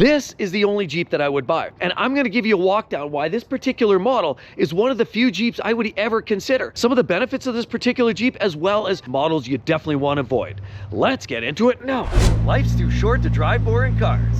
This is the only Jeep that I would buy. And I'm going to give you a walk down why this particular model is one of the few Jeeps I would ever consider. Some of the benefits of this particular Jeep, as well as models you definitely want to avoid. Let's get into it now. Life's too short to drive boring cars.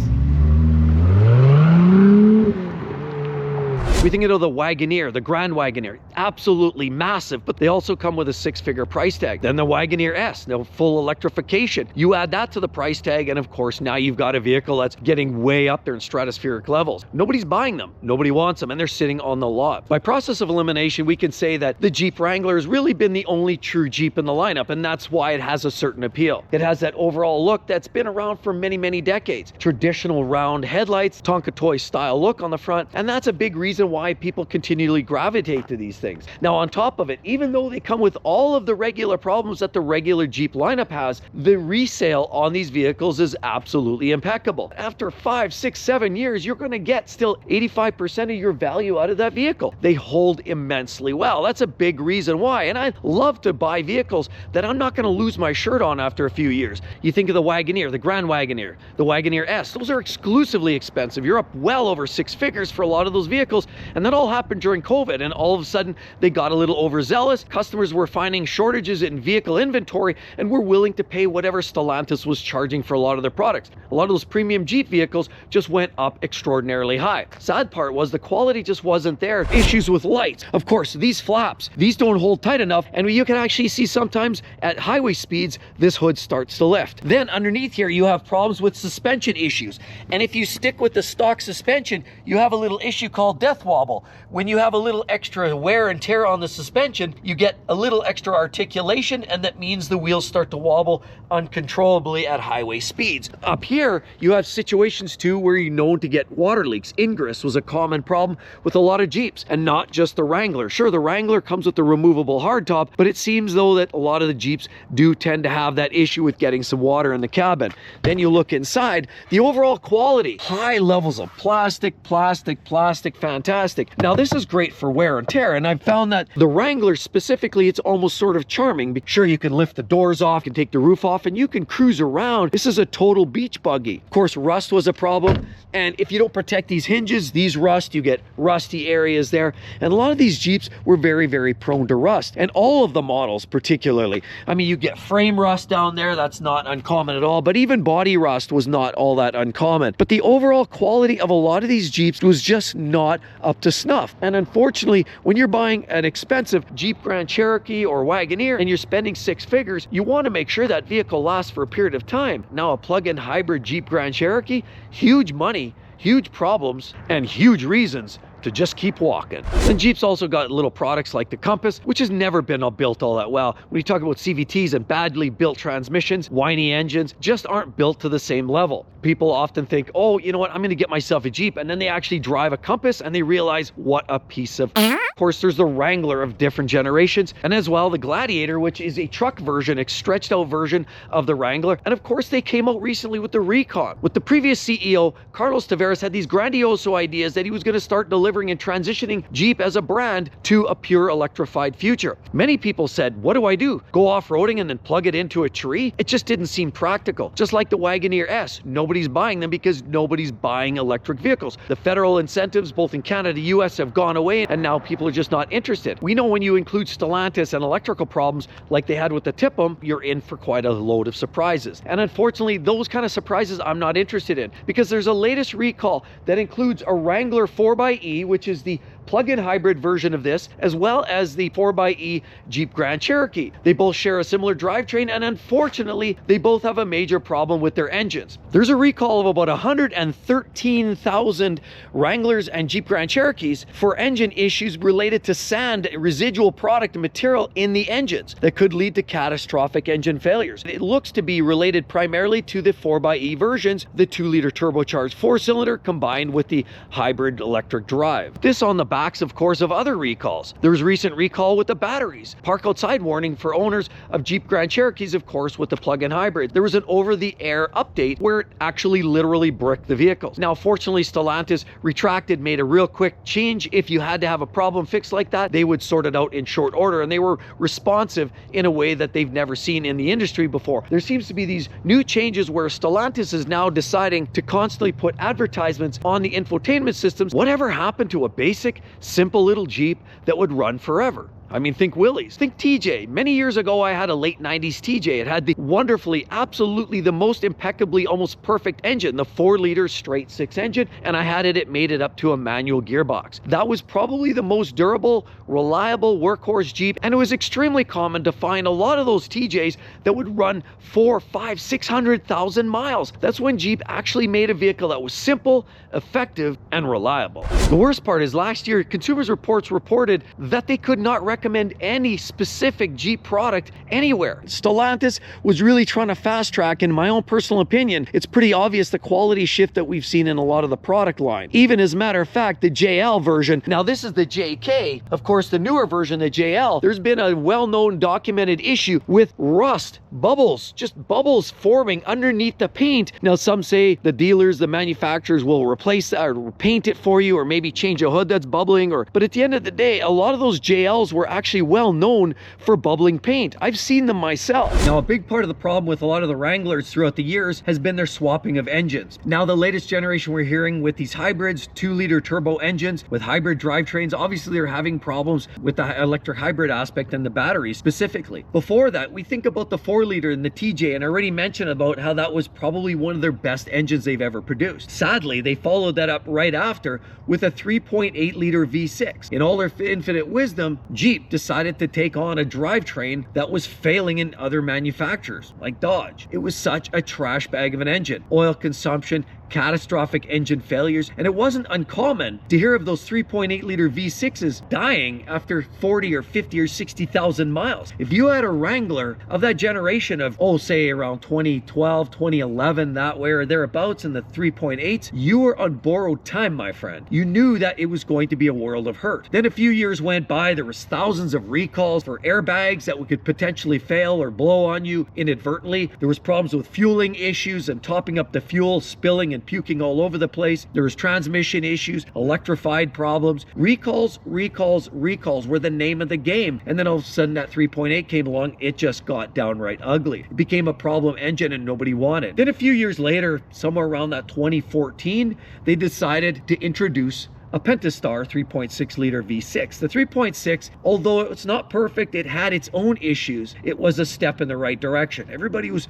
We think of the Wagoneer, the Grand Wagoneer, absolutely massive, but they also come with a six-figure price tag. Then the Wagoneer S, the full electrification. You add that to the price tag, and of course, now you've got a vehicle that's getting way up there in stratospheric levels. Nobody's buying them, nobody wants them, and they're sitting on the lot. By process of elimination, we can say that the Jeep Wrangler has really been the only true Jeep in the lineup, and that's why it has a certain appeal. It has that overall look that's been around for many, many decades. Traditional round headlights, Tonka toy style look on the front, and that's a big reason why people continually gravitate to these things. Now, on top of it, even though they come with all of the regular problems that the regular Jeep lineup has, the resale on these vehicles is absolutely impeccable. After 5, 6, 7 years, you're going to get still 85% of your value out of that vehicle. They hold immensely well. That's a big reason why. And I love to buy vehicles that I'm not going to lose my shirt on after a few years. You think of the Wagoneer, the Grand Wagoneer, the Wagoneer S. Those are exclusively expensive. You're up well over six figures for a lot of those vehicles. And that all happened during COVID, and all of a sudden they got a little overzealous. Customers were finding shortages in vehicle inventory and were willing to pay whatever Stellantis was charging for a lot of their products. A lot of those premium Jeep vehicles just went up extraordinarily high. Sad part was the quality just wasn't there. Issues with lights. Of course, these flaps, these don't hold tight enough, and you can actually see sometimes at highway speeds, this hood starts to lift. Then underneath here, you have problems with suspension issues. And if you stick with the stock suspension, you have a little issue called death wobble. When you have a little extra wear and tear on the suspension, you get a little extra articulation, and that means the wheels start to wobble uncontrollably at highway speeds. Up here, you have situations too where you're known to get water leaks. Ingress was a common problem with a lot of Jeeps, and not just the Wrangler. Sure, the Wrangler comes with the removable hardtop, but it seems though that a lot of the Jeeps do tend to have that issue with getting some water in the cabin. Then you look inside, the overall quality, high levels of plastic, fantastic. Now this is great for wear and tear, and I've found that the Wrangler specifically, it's almost sort of charming. Sure, you can lift the doors off, you can take the roof off, and you can cruise around. This is a total beach buggy. Of course, rust was a problem, and if you don't protect these hinges, these rust, you get rusty areas there. And a lot of these Jeeps were very, very prone to rust, and all of the models particularly. I mean, you get frame rust down there, that's not uncommon at all, but even body rust was not all that uncommon. But the overall quality of a lot of these Jeeps was just not up to snuff. And unfortunately, when you're buying an expensive Jeep Grand Cherokee or Wagoneer and you're spending six figures, you want to make sure that vehicle lasts for a period of time. Now, a plug-in hybrid Jeep Grand Cherokee, huge money, huge problems, and huge reasons to just keep walking. And Jeep's also got little products like the Compass, which has never been built all that well. When you talk about CVTs and badly built transmissions, whiny engines just aren't built to the same level. People often think, oh, you know what, I'm going to get myself a Jeep, and then they actually drive a Compass and they realize what a piece of... Of course, there's the Wrangler of different generations, and as well the Gladiator, which is a truck version, a stretched out version of the Wrangler. And of course, they came out recently with the Recon. With the previous CEO, Carlos Tavares, had these grandiose ideas that he was going to start delivering and transitioning Jeep as a brand to a pure electrified future. Many people said, what do I do? Go off-roading and then plug it into a tree? It just didn't seem practical. Just like the Wagoneer S, nobody's buying them because nobody's buying electric vehicles. The federal incentives, both in Canada and US, have gone away, and now people are just not interested. We know when you include Stellantis and electrical problems like they had with the Tipum, you're in for quite a load of surprises. And unfortunately, those kind of surprises I'm not interested in, because there's a latest recall that includes a Wrangler 4xe, which is the plug-in hybrid version of this, as well as the 4xe Jeep Grand Cherokee. They both share a similar drivetrain, and unfortunately, they both have a major problem with their engines. There's a recall of about 113,000 Wranglers and Jeep Grand Cherokees for engine issues related to sand, residual product material in the engines that could lead to catastrophic engine failures. It looks to be related primarily to the 4xe versions, the 2-liter turbocharged 4-cylinder combined with the hybrid electric drive. This on the backs, of course, of other recalls. There was recent recall with the batteries. Park outside warning for owners of Jeep Grand Cherokees, of course, with the plug-in hybrid. There was an over-the-air update where it actually literally bricked the vehicles. Now, fortunately, Stellantis retracted, made a real quick change. If you had to have a problem fixed like that, they would sort it out in short order, and they were responsive in a way that they've never seen in the industry before. There seems to be these new changes where Stellantis is now deciding to constantly put advertisements on the infotainment systems. Whatever happened to a basic, simple little Jeep that would run forever? I mean, think Willys, think TJ. Many years ago, I had a late 90s TJ. It had the wonderfully, absolutely the most impeccably, almost perfect engine, the 4-liter straight 6 engine, and I had it, it made it up to a manual gearbox. That was probably the most durable, reliable workhorse Jeep, and it was extremely common to find a lot of those TJs that would run 4, 5, 600,000 miles. That's when Jeep actually made a vehicle that was simple, effective, and reliable. The worst part is last year, Consumers Reports reported that they could not recommend any specific Jeep product anywhere. Stellantis was really trying to fast track. In my own personal opinion, it's pretty obvious the quality shift that we've seen in a lot of the product line. Even as a matter of fact, the JL version, now this is the JK, of course the newer version, the JL, there's been a well-known documented issue with rust, bubbles, just bubbles forming underneath the paint. Now some say the dealers, the manufacturers will replace that or paint it for you, or maybe change a hood that's bubbling, but at the end of the day, a lot of those JLs were actually well known for bubbling paint. I've seen them myself. Now, a big part of the problem with a lot of the Wranglers throughout the years has been their swapping of engines. Now, the latest generation we're hearing with these hybrids, 2-liter turbo engines with hybrid drivetrains, obviously they're having problems with the electric hybrid aspect and the batteries specifically. Before that, we think about the 4-liter and the TJ, and I already mentioned about how that was probably one of their best engines they've ever produced. Sadly, they followed that up right after with a 3.8-liter V6. In all their infinite wisdom, Jeep decided to take on a drivetrain that was failing in other manufacturers like Dodge. It was such a trash bag of an engine. Oil consumption, catastrophic engine failures, and it wasn't uncommon to hear of those 3.8-liter V6s dying after 40 or 50 or 60,000 miles. If you had a Wrangler of that generation of, say around 2012, 2011, that way or thereabouts, in the 3.8s, you were on borrowed time, my friend. You knew that it was going to be a world of hurt. Then a few years went by, there was thousands of recalls for airbags that could potentially fail or blow on you inadvertently. There was problems with fueling issues and topping up the fuel, spilling and puking all over the place. There was transmission issues, electrified problems. Recalls were the name of the game. And then all of a sudden that 3.8 came along, it just got downright ugly. It became a problem engine and nobody wanted. Then a few years later, somewhere around that 2014, they decided to introduce a Pentastar 3.6-liter V6. The 3.6, although it's not perfect, it had its own issues. It was a step in the right direction. Everybody was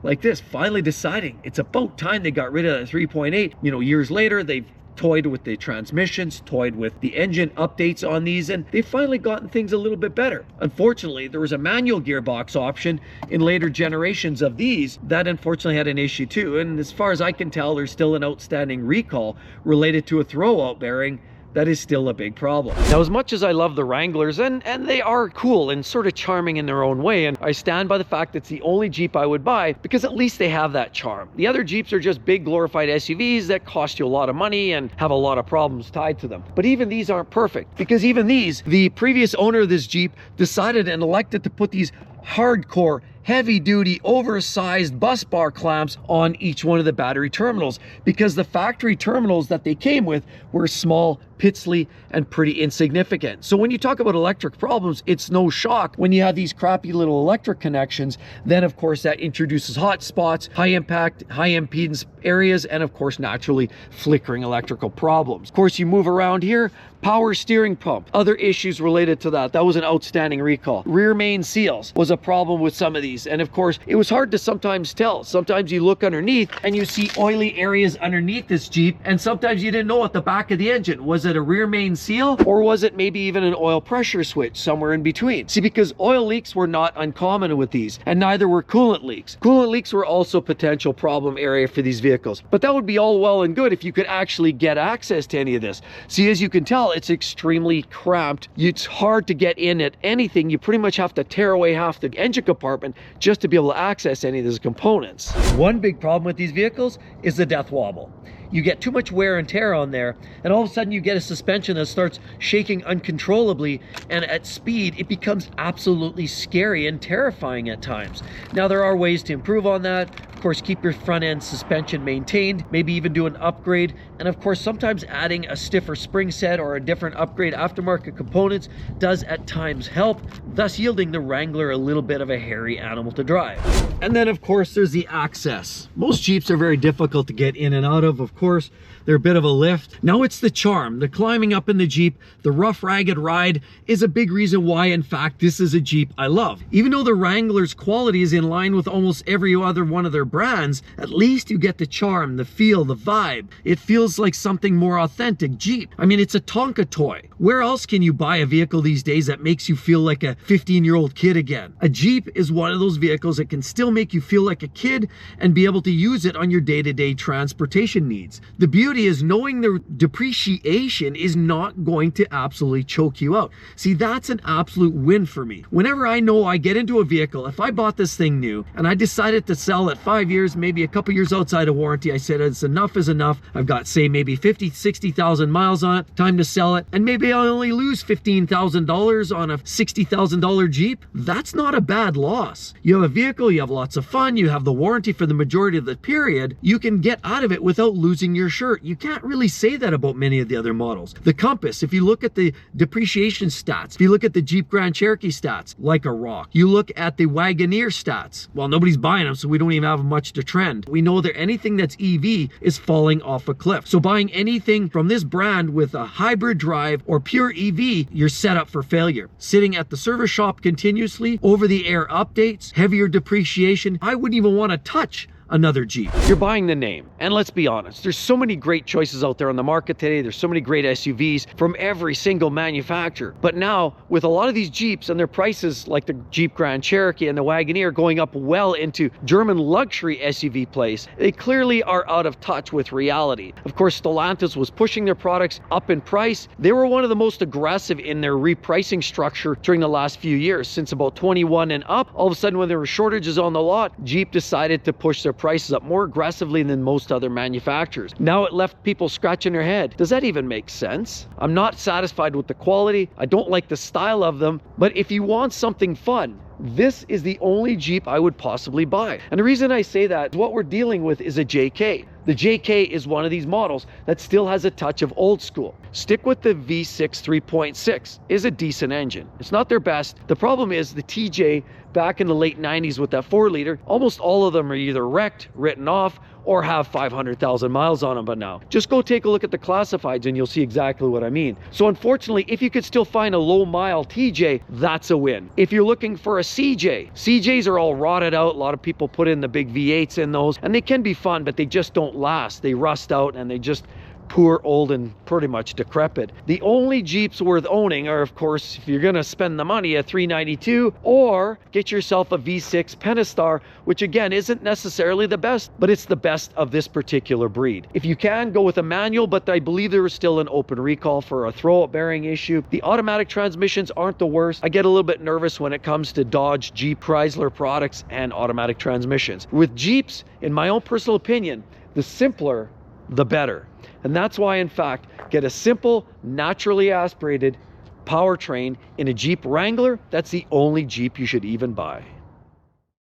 like this, finally deciding it's about time they got rid of that 3.8. Years later, they've toyed with the transmissions, toyed with the engine updates on these, and they've finally gotten things a little bit better. Unfortunately, there was a manual gearbox option in later generations of these that unfortunately had an issue too, and as far as I can tell, there's still an outstanding recall related to a throwout bearing. That is still a big problem. Now, as much as I love the Wranglers, and they are cool and sort of charming in their own way, and I stand by the fact it's the only Jeep I would buy because at least they have that charm. The other Jeeps are just big glorified SUVs that cost you a lot of money and have a lot of problems tied to them. But even these aren't perfect, because even these, the previous owner of this Jeep decided and elected to put these hardcore, heavy-duty, oversized bus bar clamps on each one of the battery terminals, because the factory terminals that they came with were small, pitsly, and pretty insignificant. So when you talk about electric problems, it's no shock when you have these crappy little electric connections. Then of course that introduces hot spots, high impact, high impedance areas, and of course naturally flickering electrical problems. Of course, you move around here, power steering pump, other issues related to that. That was an outstanding recall. Rear main seals was a problem with some of these, and of course it was hard to sometimes tell. Sometimes you look underneath and you see oily areas underneath this Jeep, and sometimes you didn't know at the back of the engine, was it a rear main seal, or was it maybe even an oil pressure switch somewhere in between? See, because oil leaks were not uncommon with these, and neither were coolant leaks. Coolant leaks were also a potential problem area for these vehicles, but that would be all well and good if you could actually get access to any of this. See, as you can tell, it's extremely cramped. It's hard to get in at anything. You pretty much have to tear away half the engine compartment just to be able to access any of those components. One big problem with these vehicles is the death wobble. You get too much wear and tear on there, and all of a sudden you get a suspension that starts shaking uncontrollably, and at speed it becomes absolutely scary and terrifying at times. Now there are ways to improve on that. Of course, keep your front end suspension maintained, maybe even do an upgrade, and of course sometimes adding a stiffer spring set or a different upgrade aftermarket components does at times help, thus yielding the Wrangler a little bit of a hairy animal to drive. And then of course there's the access. Most Jeeps are very difficult to get in and out of course. They're a bit of a lift. Now it's the charm, the climbing up in the Jeep, the rough ragged ride is a big reason why in fact this is a Jeep I love. Even though the Wrangler's quality is in line with almost every other one of their brands, at least you get the charm, the feel, the vibe. It feels like something more authentic Jeep. I mean, it's a Tonka toy. Where else can you buy a vehicle these days that makes you feel like a 15-year-old kid again? A Jeep is one of those vehicles that can still make you feel like a kid and be able to use it on your day-to-day transportation needs. The beauty is knowing the depreciation is not going to absolutely choke you out. See, that's an absolute win for me. Whenever I know I get into a vehicle, if I bought this thing new and I decided to sell it 5 years, maybe a couple years outside of warranty, I said it's enough is enough. I've got say maybe 50, 60,000 miles on it, time to sell it, and maybe I'll only lose $15,000 on a $60,000 Jeep. That's not a bad loss. You have a vehicle, you have lots of fun, you have the warranty for the majority of the period, you can get out of it without losing your shirt. You can't really say that about many of the other models. The Compass, if you look at the depreciation stats, if you look at the Jeep Grand Cherokee stats, like a rock. You look at the Wagoneer stats. Well, nobody's buying them, so we don't even have much to trend. We know that anything that's EV is falling off a cliff. So buying anything from this brand with a hybrid drive or pure EV, you're set up for failure. Sitting at the service shop continuously, over-the-air updates, heavier depreciation, I wouldn't even want to touch another Jeep. You're buying the name, and let's be honest, there's so many great choices out there on the market today. There's so many great SUVs from every single manufacturer. But now, with a lot of these Jeeps and their prices like the Jeep Grand Cherokee and the Wagoneer going up well into German luxury SUV place, they clearly are out of touch with reality. Of course, Stellantis was pushing their products up in price. They were one of the most aggressive in their repricing structure during the last few years. Since about 21 and up, all of a sudden when there were shortages on the lot, Jeep decided to push their prices up more aggressively than most other manufacturers. Now it left people scratching their head. Does that even make sense? I'm not satisfied with the quality. I don't like the style of them. But if you want something fun, this is the only Jeep I would possibly buy. And the reason I say that is what we're dealing with is a JK. The JK is one of these models that still has a touch of old school. Stick with the V6 3.6 is a decent engine. It's not their best. The problem is the TJ back in the late 90s with that 4-liter, almost all of them are either wrecked, written off, or have 500,000 miles on them by now. Just go take a look at the classifieds and you'll see exactly what I mean. So unfortunately, if you could still find a low mile TJ, that's a win. If you're looking for a CJ, CJs are all rotted out. A lot of people put in the big V8s in those, and they can be fun, but they just don't last. They rust out and they just poor, old, and pretty much decrepit. The only Jeeps worth owning are, of course, if you're gonna spend the money, a 392, or get yourself a V6 Pentastar, which again isn't necessarily the best, but it's the best of this particular breed. If you can, go with a manual, but I believe there is still an open recall for a throwout bearing issue. The automatic transmissions aren't the worst. I get a little bit nervous when it comes to Dodge, Jeep, Chrysler products and automatic transmissions. With Jeeps, in my own personal opinion, the simpler, the better. And that's why, in fact, get a simple, naturally aspirated powertrain in a Jeep Wrangler. That's the only Jeep you should even buy.